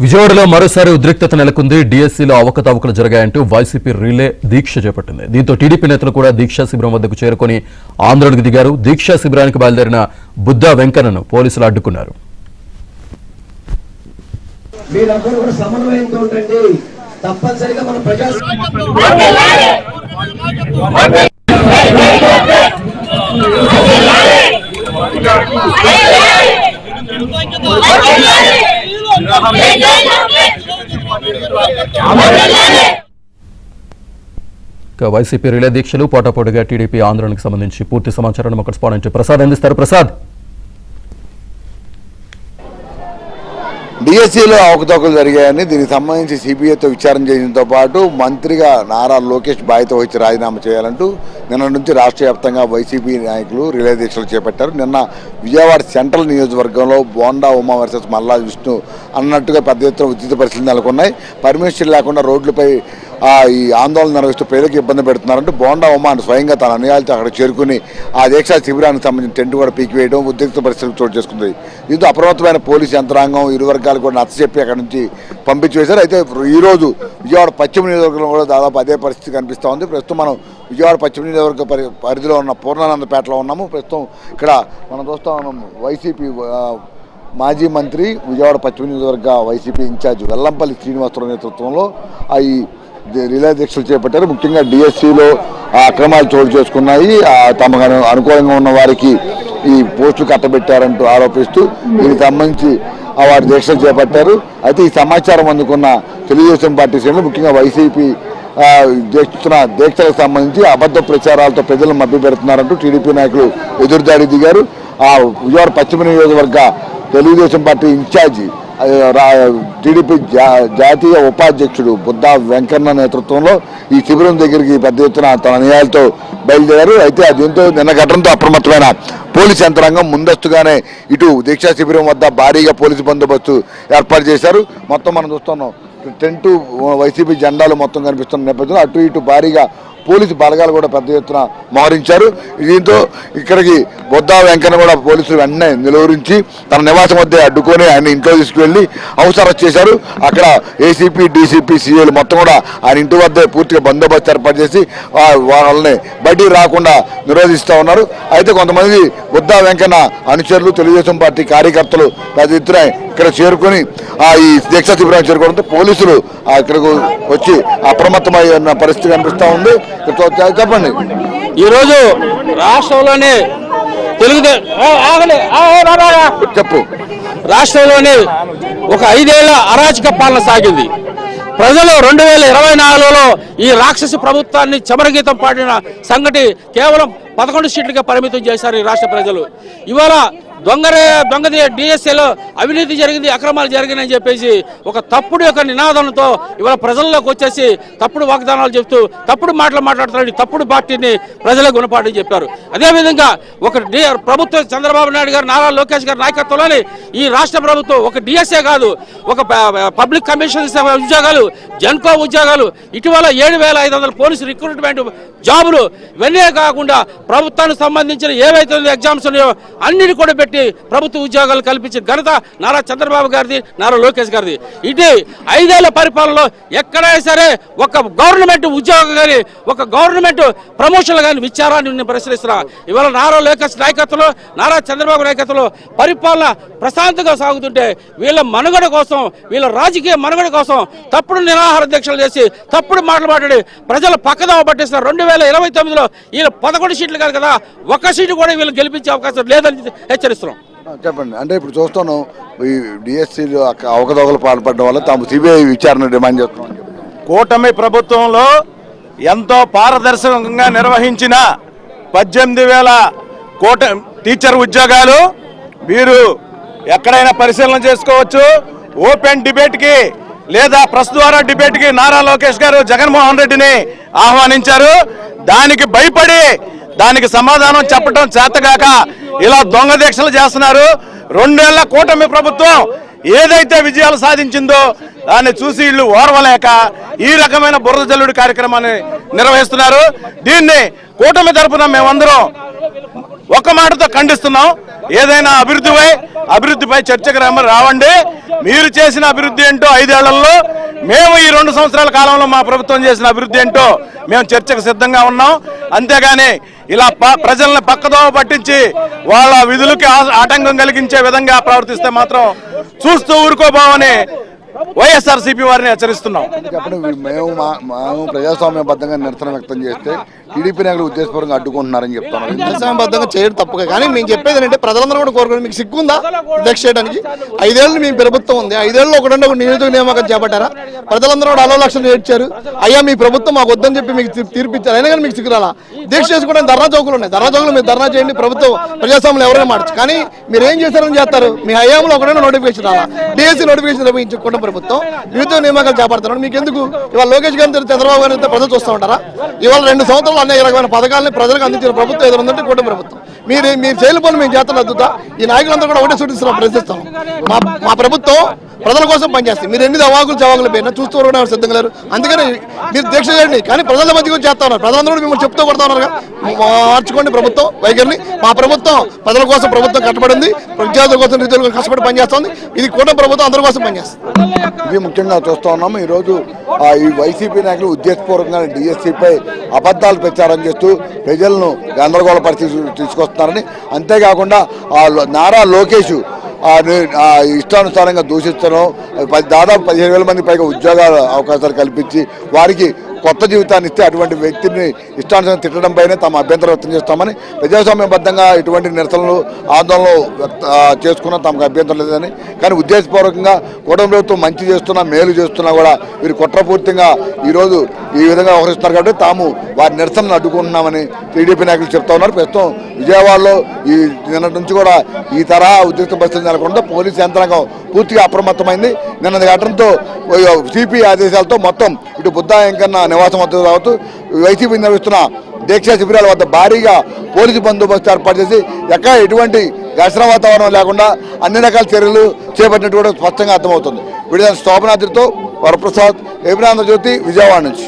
విజయవాడలో మరోసారి ఉద్రిక్తత నెలకొంది. డిఎస్సీలో అవకతవకలు జరిగాయంటూ వైసీపీ రిలే దీక్ష చేపట్టింది. దీంతో టీడీపీ నేతలు కూడా దీక్షా శిబిరం వద్దకు చేరుకుని ఆందోళనకు దిగారు. దీక్షా శిబిరానికి బయలుదేరిన బుద్ధా వెంకన్నను పోలీసులు అడ్డుకున్నారు. వైసీపీ రిలే దీక్షలు పోటాపోటీగా టీడీపీ ఆందోళనకు సంబంధించి పూర్తి సమాచారాన్ని మా కరెస్పాండెంట్ ప్రసాద్ అందిస్తారు. ప్రసాద్, డిఎస్సీలో అవకతవకలు జరిగాయని దీనికి సంబంధించి సిబిఐతో విచారణ చేయడంతో పాటు మంత్రిగా నారా లోకేష్ బాధ్యత వహించి రాజీనామా చేయాలంటూ నిన్న నుంచి రాష్ట్ర వ్యాప్తంగా వైసీపీ నాయకులు రిలే దీక్షలు చేపట్టారు. నిన్న విజయవాడ సెంట్రల్ నియోజకవర్గంలో బోండా ఉమా వర్సెస్ మల్లా విష్ణు అన్నట్టుగా పెద్ద ఎత్తున ఉచిత పరిస్థితులు నెలకొన్నాయి. పర్మిషన్ లేకుండా రోడ్లపై ఈ ఆందోళన నిర్వహిస్తూ ప్రజలకు ఇబ్బంది పెడుతున్నారంటూ బోండా ఉమా స్వయంగా తన అనుయాయులతో అక్కడ చేరుకుని ఆ దీక్షా శిబిరానికి సంబంధించిన టెంట్ కూడా పీకివేయడం ఉద్రిక్త పరిస్థితులు చోటు చేసుకుంది. దీంతో అప్రమత్తమైన పోలీసు యంత్రాంగం ఇరు వర్గాలు కూడా నచ్చచెప్పి అక్కడి నుంచి పంపించివేశారు. అయితే ఈరోజు విజయవాడ పశ్చిమ నియోజకవర్గంలో కూడా దాదాపు అదే పరిస్థితి కనిపిస్తూ ఉంది. ప్రస్తుతం మనం విజయవాడ పశ్చిమ నియోజకవర్గ పరిధిలో ఉన్న పూర్ణానందపేటలో ఉన్నాము. ప్రస్తుతం ఇక్కడ మనం చూస్తూ ఉన్నాం వైసీపీ మాజీ మంత్రి విజయవాడ పశ్చిమ నియోజకవర్గ వైసీపీ ఇన్ఛార్జ్ వెల్లంపల్లి శ్రీనివాసరావు నేతృత్వంలో ఈ రిలే దీక్షలు చేపట్టారు. ముఖ్యంగా డిఎస్సీలో అక్రమాలు చోటు చేసుకున్నాయి, తమకు అనుకూలంగా ఉన్న వారికి ఈ పోస్టులు కట్టబెట్టారంటూ ఆరోపిస్తూ దీనికి సంబంధించి వారి దీక్షలు చేపట్టారు. అయితే ఈ సమాచారం అందుకున్న తెలుగుదేశం పార్టీ శ్రేణులు ముఖ్యంగా వైసీపీ చేస్తున్న దీక్షలకు సంబంధించి అబద్ధ ప్రచారాలతో ప్రజలను మభ్యపెడుతున్నారంటూ టీడీపీ నాయకులు ఎదురుదాడి దిగారు. విజయవాడ పశ్చిమ నియోజకవర్గ తెలుగుదేశం పార్టీ ఇన్ఛార్జి టీడీపీ జాతీయ ఉపాధ్యక్షుడు బుద్ధా వెంకన్న నేతృత్వంలో ఈ శిబిరం దగ్గరికి పెద్ద ఎత్తున తన అనుయాయులతో బయలుదేరారు. అయితే దీంతో నిన్న ఘటనతో అప్రమత్తమైన పోలీసు యంత్రాంగం ముందస్తుగానే ఇటు దీక్షా శిబిరం వద్ద భారీగా పోలీసు బందోబస్తు ఏర్పాటు చేశారు. మొత్తం మనం చూస్తున్నాం టెంటు వైసీపీ జెండాలు మొత్తం కనిపిస్తున్న నేపథ్యంలో అటు ఇటు భారీగా పోలీసు బలగాలు కూడా పెద్ద ఎత్తున మోహరించారు. దీంతో ఇక్కడికి బొద్దా వెంకన్న కూడా పోలీసులు వెంటనే నిలువరించి తన నివాసం వద్ద అడ్డుకొని ఆయన ఇంట్లో తీసుకువెళ్లి హౌస్ అరెస్ట్ చేశారు. అక్కడ ఏసీపీ డీసీపీ సీఏలు మొత్తం కూడా ఆయన ఇంటి వద్దే పూర్తిగా బందోబస్తు ఏర్పాటు చేసి వాళ్ళని బయటికి రాకుండా నిరోధిస్తూ ఉన్నారు. అయితే కొంతమంది బొద్దా వెంకన్న అనుచరులు తెలుగుదేశం పార్టీ కార్యకర్తలు పెద్ద ఎత్తున ఇక్కడ చేరుకొని ఈ దీక్షా శిబిరానికి చేరుకోవడంతో పోలీసులు ఇక్కడకు వచ్చి అప్రమత్తమైన పరిస్థితి కనిపిస్తూ ఉంది. చెప్పండి, ఈరోజు రాష్ట్రంలోని చెప్పు రాష్ట్రంలోని ఒక 5 ఏళ్ల అరాచక పాలన సాగింది. ప్రజలు 2024లో ఈ రాక్షస ప్రభుత్వాన్ని చమరగీతం పాడిన సంగతి కేవలం 11 సీట్లుగా పరిమితం చేశారు ఈ రాష్ట్ర ప్రజలు. ఇవాళ దొంగ డిఎస్ఏలో అవినీతి జరిగింది, అక్రమాలు జరిగినాయని చెప్పేసి ఒక తప్పుడు యొక్క నినాదంతో ఇవాళ ప్రజల్లోకి వచ్చేసి తప్పుడు వాగ్దానాలు చెప్తూ తప్పుడు మాటలు మాట్లాడుతున్నాడు. తప్పుడు పార్టీని ప్రజలకు గుణపాఠం చెప్పారు. అదేవిధంగా ఒక ప్రభుత్వం చంద్రబాబు నాయుడు గారు నారా లోకేష్ గారి నాయకత్వంలోని ఈ రాష్ట్ర ప్రభుత్వం ఒక డిఎస్ఏ కాదు, ఒక పబ్లిక్ కమిషన్ ఉద్యోగాలు, జెన్కో ఉద్యోగాలు, ఇటీవల 7,500 పోలీసు రిక్రూట్మెంట్ జాబులు, ఇవన్నీ కాకుండా ప్రభుత్వానికి సంబంధించిన ఏవైతే ఎగ్జామ్స్ ఉన్నాయో అన్నిటి కూడా పెట్టి ప్రభుత్వ ఉద్యోగాలు కల్పించిన ఘనత నారా చంద్రబాబు గారిది, నారా లోకేష్ గారిది. ఇది 5 ఏళ్ల పరిపాలనలో ఎక్కడైనా సరే ఒక గవర్నమెంట్ ఉద్యోగం కానీ ఒక గవర్నమెంట్ ప్రమోషన్లు కానీ విచారాన్ని నేను ప్రశ్నిస్తున్నా. ఇవాళ నారా లోకేష్ నాయకత్వంలో, నారా చంద్రబాబు నాయకత్వంలో పరిపాలన ప్రశాంతంగా సాగుతుంటే వీళ్ళ మనుగడ కోసం, వీళ్ళ రాజకీయ మనుగడ కోసం తప్పుడు నిరాహార దీక్షలు చేసి తప్పుడు మాటలు మాట్లాడి ప్రజలు పక్కదోవ పట్టిస్తున్నారు. 2029లో వీళ్ళు 11 సీట్లు కాదు కదా, 1 సీటు కూడా వీళ్ళు గెలిపించే అవకాశం లేదని హెచ్చరిస్తున్నాం. చెప్పండి, అంటే ఇప్పుడు చూస్తాను ఈ డిఎస్సీలో అవకతవకలు పాల్పడడం వల్ల తాము సిబిఐ విచారణ డిమాండ్ చేస్తున్నాం. కూటమి ప్రభుత్వంలో ఎంతో పారదర్శకంగా నిర్వహించిన 18,000 టీచర్ ఉద్యోగాలు మీరు ఎక్కడైనా పరిశీలన చేసుకోవచ్చు. ఓపెన్ డిబేట్కి లేదా ప్రెస్ ద్వారా డిబేట్కి నారా లోకేష్ గారు జగన్మోహన్ రెడ్డిని ఆహ్వానించారు. దానికి భయపడి దానికి సమాధానం చెప్పడం చేతగాక ఇలా దొంగ దీక్షలు చేస్తున్నారు. 2 ఏళ్ల కూటమి ప్రభుత్వం ఏదైతే విజయాలు సాధించిందో దాన్ని చూసి వీళ్ళు ఓర్వలేక ఈ రకమైన బురద జల్లుడి కార్యక్రమాన్ని నిర్వహిస్తున్నారు. దీన్ని కూటమి తరపున మేమందరం ఒక్క మాటతో ఖండిస్తున్నాం. ఏదైనా అభివృద్ధిపై చర్చకు రావండి. మీరు చేసిన అభివృద్ధి ఏంటో 5 ఏళ్లలో, మేము ఈ 2 సంవత్సరాల కాలంలో మా ప్రభుత్వం చేసిన అభివృద్ధి ఏంటో మేము చర్చకు సిద్ధంగా ఉన్నాం. అంతేగాని ఇలా ప్రజల్ని పక్కదోవ పట్టించి వాళ్ళ విధులకి ఆటంకం కలిగించే విధంగా ప్రవర్తిస్తే మాత్రం చూస్తూ ఊరుకోబోమని వైఎస్ఆర్సీపీ వారిని హెచ్చరిస్తున్నాం. మేము ప్రజాస్వామ్యబద్ధంగా నిరసన వ్యక్తం చేస్తే టీడీపీ నాయకులు ఉద్దేశపూర్వకంగా అడ్డుకుంటున్నారని చెప్తాను. ప్రజాస్వామ్యబద్ధంగా చేయడం తప్పుగా, కానీ మేము చెప్పేది ఏంటంటే ప్రజలందరూ కూడా కోరుకుని మీకు సిగ్గుందా దీక్ష చేయడానికి? 5 ఏళ్ళు మీ ప్రభుత్వం ఉంది, 5 ఏళ్ళు ఒక నియోజక నియామకం చేపట్టారా? ప్రజలందరూ కూడా 60 లక్షలు ఏడ్చారు. అయ్యా మీ ప్రభుత్వం మాకు వద్దని చెప్పి మీకు తీర్పిచ్చారు, అయినా కానీ మీకు సిగ్గురాలా? దీక్ష చేసుకోవడానికి ధర్నా చౌకులు ఉన్నాయి, ధర్నా చౌకులు మీరు ధర్నా చేయండి, ప్రభుత్వం ప్రజాస్వామ్యం ఎవరైనా మార్చు. కానీ మీరు ఏం చేశారని చేస్తారు? మీ హయాంలో ఒకటైనా నోటిఫికేషన్ రాలా? డిఎస్సీ నోటిఫికేషన్ నిర్వహించుకోవడం ప్రభుత్వం నిరుద్యోగ నియామకాలు చేపడుతున్నారు. మీకు ఎందుకు? ఇవాళ లోకేష్ గారిని చంద్రబాబు గారిని ప్రజలు చూస్తూ ఉంటారా? ఇవాళ 2 సంవత్సరాలు అనేక రకమైన పథకాలను ప్రజలకు అందించిన ప్రభుత్వం ఏదో ఉందంటే కూటమి ప్రభుత్వం. మీరు చేయని పనులు మేము చేస్తున్న అద్దుతా ఈ నాయకులందరూ కూడా ఒకటే సూచిస్తున్నాం, ప్రశ్నిస్తాం. మా ప్రభుత్వం ప్రజల కోసం పనిచేస్తాయి. మీరు ఎన్ని అవాకులు చవాకులు పోయినా చూస్తూ కూడా సిద్ధంగా లేరు. అందుకని మీరు దీక్ష చేయండి, కానీ ప్రజల మధ్య కూడా చేస్తా ఉన్నారు. ప్రజలందరూ మిమ్మల్ని చెప్తూ కొడతా ఉన్నారు. మార్చుకోండి ప్రభుత్వం వైఖరిని. మా ప్రభుత్వం ప్రజల కోసం ప్రభుత్వం కష్టపడింది, విద్యార్థుల కోసం నిరుద్యోగుల కోసం కష్టపడి పనిచేస్తుంది. ఇది కూటమి ప్రభుత్వం అందరి కోసం పనిచేస్తుంది. ఇది ముఖ్యంగా చూస్తూ ఉన్నాము. ఈరోజు ఈ వైసీపీ నాయకులు ఉద్దేశపూర్వకంగా డిఎస్సీపై అబద్ధాలు ప్రచారం చేస్తూ ప్రజలను గందరగోళ పరిస్థితి తీసుకొస్తున్నారని, అంతేకాకుండా నారా లోకేష్ ఇష్టానుసారంగా దూషించడం, దాదాపు 15,000 మంది పైగా ఉద్యోగాల అవకాశాలు కల్పించి వారికి కొత్త జీవితాన్ని ఇస్తే అటువంటి వ్యక్తిని ఇష్టానుసారం తిట్టడంపైనే తమ అభ్యంతరం వ్యక్తం చేస్తామని, ప్రజాస్వామ్యబద్ధంగా ఇటువంటి నిరసనలు ఆందోళనలు చేసుకున్నా తమకు అభ్యంతరం లేదని, కానీ ఉద్దేశపూర్వకంగా కూటమి ప్రభుత్వం మంచి చేస్తున్నా మేలు చేస్తున్నా కూడా వీరు కుట్రపూర్తిగా ఈరోజు ఈ విధంగా వ్యవహరిస్తున్నారు. కాబట్టి తాము వారి నిరసనను అడ్డుకుంటున్నామని టీడీపీ నాయకులు చెప్తా ఉన్నారు. ప్రస్తుతం విజయవాడలో ఈ నిన్నటి నుంచి కూడా ఈ తరహా ఉద్రిక్త పరిస్థితి నెలకొంటే పోలీసు యంత్రాంగం పూర్తిగా అప్రమత్తమైంది. నిన్న ఘటనతో సిపి ఆదేశాలతో మొత్తం ఇటు బుద్ధా వెంకన్న నివాసం వద్ద కావచ్చు, వైసీపీ నిర్వహిస్తున్న దీక్షా శిబిరాల వద్ద భారీగా పోలీసు బందోబస్తు ఏర్పాటు చేసి ఎక్కడ ఎటువంటి ఘర్షణ వాతావరణం లేకుండా అన్ని రకాల చర్యలు చేపట్టినట్టు కూడా స్పష్టంగా అర్థమవుతుంది. విడుదల శోభనాద్రితో వరప్రసాద్, ఏబినాంధ్రజ్యోతి, విజయవాడ నుంచి.